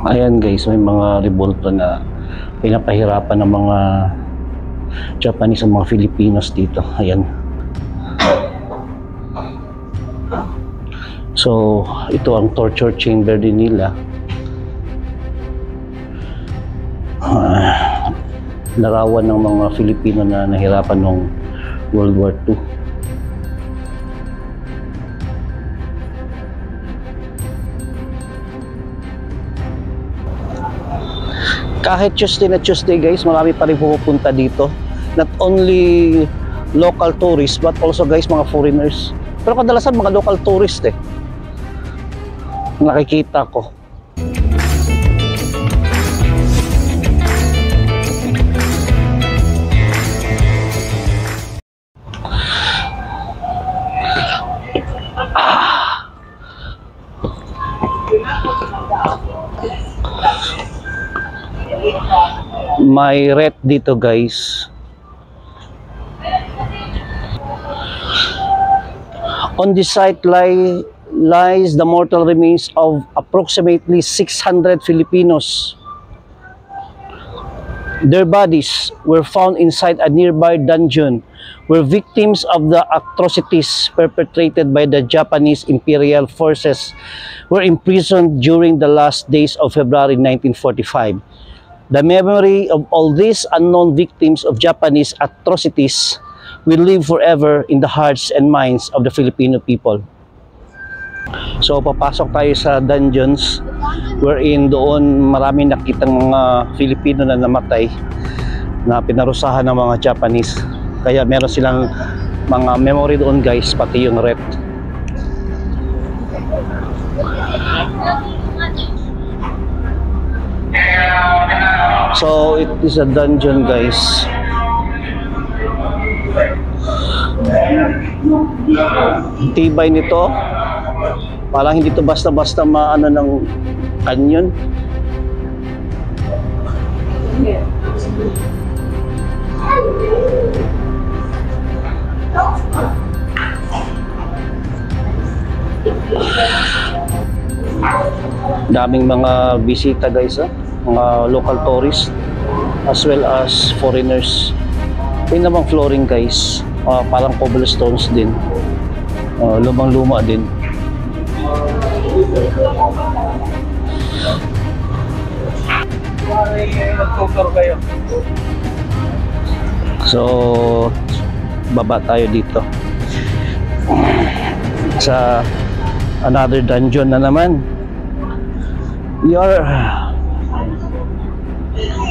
Ayan guys, may mga revolta na pinapahirapan ng mga Japanese ang mga Filipinos dito. Ayan. So, ito ang torture chamber din nila. Larawan ng mga Filipino na nahirapan noong World War II. Kahit Tuesday na Tuesday guys, marami pa rin pupunta dito. Not only local tourists but also guys mga foreigners. Pero kadalasan mga local tourists nakikita ko. May ret dito guys. On the site lies the mortal remains of approximately 600 Filipinos. Their bodies were found inside a nearby dungeon where victims of the atrocities perpetrated by the Japanese Imperial Forces were imprisoned during the last days of February 1945. The memory of all these unknown victims of Japanese atrocities will live forever in the hearts and minds of the Filipino people. So papasok tayo sa dungeons wherein doon marami nakitang mga Filipino na namatay na pinarusahan ng mga Japanese. Kaya meron silang mga memory doon guys, pati yung ret. So it is a dungeon guys. Tibay nito. Parang hindi to basta-basta maano ng kanyon. Daming mga bisita guys, mga local tourists as well as foreigners. Yung namang flooring guys, parang cobblestones din, lumang-luma din. So baba tayo dito sa another dungeon na naman.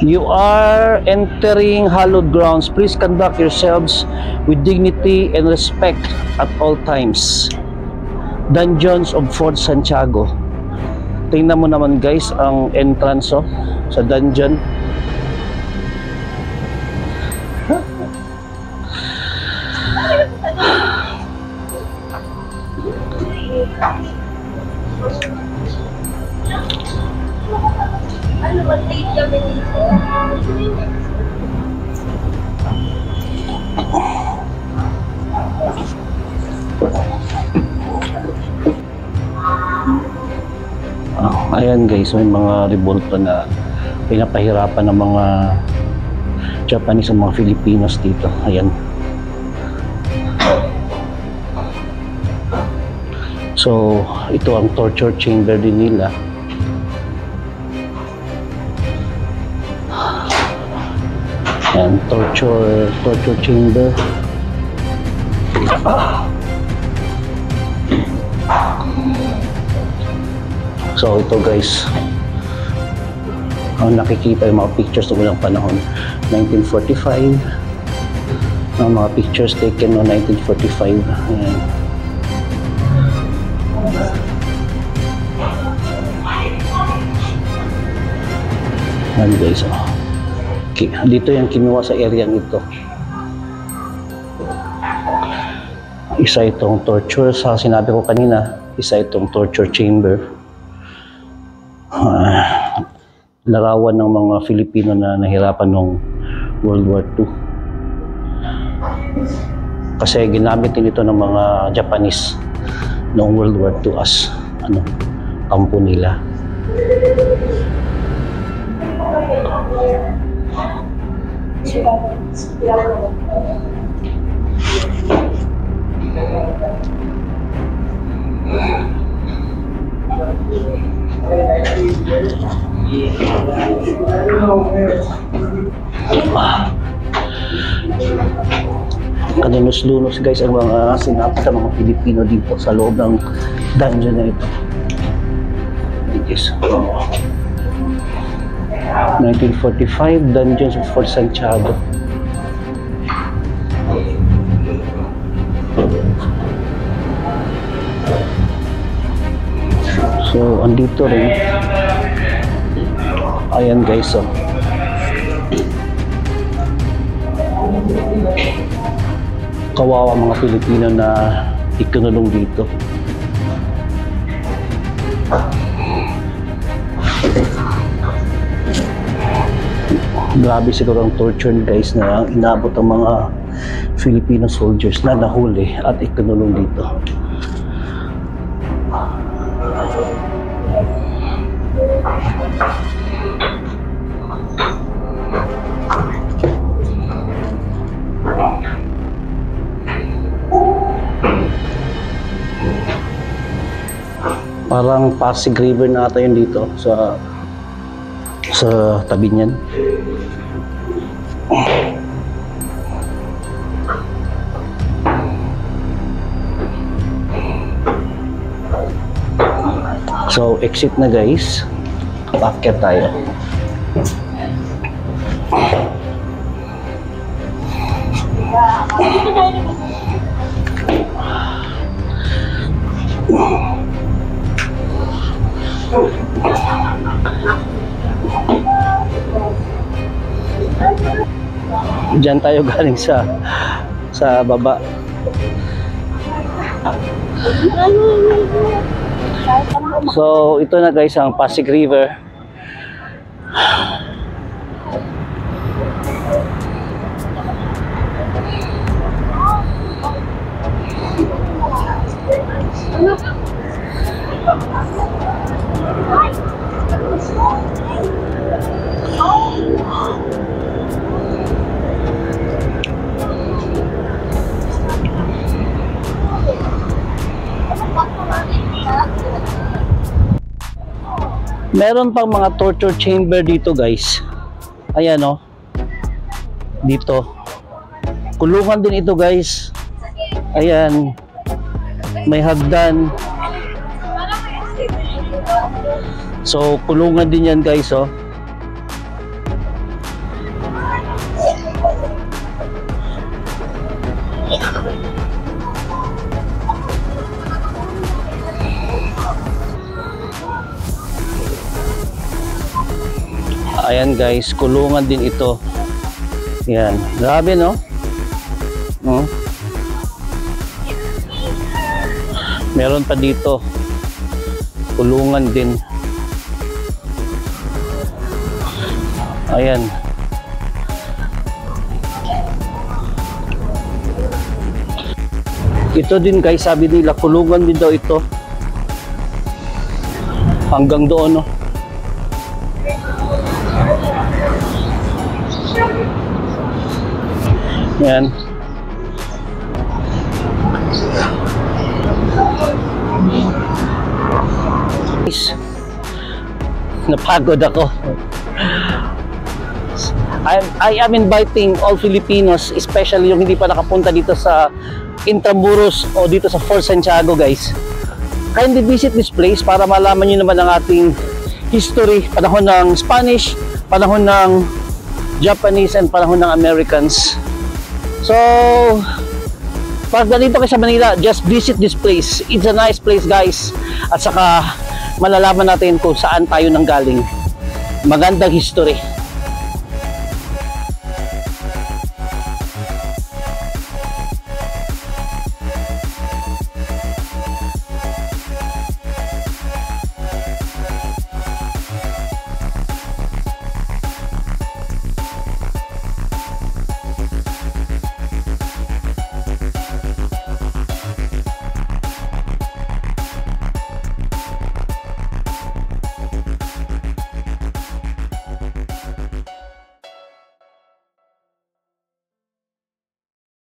You are entering hallowed grounds. Please conduct yourselves with dignity and respect at all times. Dungeons of Fort Santiago. Tingnan mo naman guys ang entrance sa dungeon. Ayan guys, may mga revolta na pinapahirapan ng mga Japanese ang mga Filipinos dito. Ayan. So ito ang torture chamber din nila. And torture chamber. So ito guys, ang nakikita yung mga pictures ng unang panahon, 1945, ang mga pictures taken no 1945. Ayan. Ayan guys, dito yung kinuha sa area nito. Isa itong torture, sa sinabi ko kanina, isa itong torture chamber. Larawan ng mga Filipino na nahirapan noong World War II. Kasi ginamit din ito ng mga Japanese noong World War II as kampo nila. Kanunos-lunos guys ang mga sinapit ng mga Pilipino dito sa loob ng dungeon na ito. Yes. 1945 Dungeons of Fort Santiago. So, andito rin. Ayan guys, oh. Kawawa mga Pilipino na ikinulong dito. Grabe siguro ang torture guys na inabot ang mga Filipino soldiers na nahuli at ikinulong dito. Parang Pasig River na ata yun dito sa tabi niyan. So exit na guys. Paakyat tayo. Diyan tayo galing sa baba. So ito na guys ang Pasig River. Meron pang mga torture chamber dito guys. Ayan oh. Dito. Kulungan din ito guys. Ayan. May hagdan. So kulungan din yan guys oh. Ayan guys, kulungan din ito. Yan, grabe no? Meron pa dito. Kulungan din. Ayan. Ito din guys, sabi nila kulungan din daw ito. Hanggang doon no. Yan. Napagod ako. I am inviting all Filipinos, especially yung hindi pa nakapunta dito sa Intramuros o dito sa Fort Santiago guys. Kindly visit this place para malaman nyo naman ang ating history, panahon ng Spanish, panahon ng Japanese, and panahon ng Americans. So, pag nandito kayo sa Manila, just visit this place. It's a nice place guys. At saka malalaman natin kung saan tayo nanggaling. Magandang history.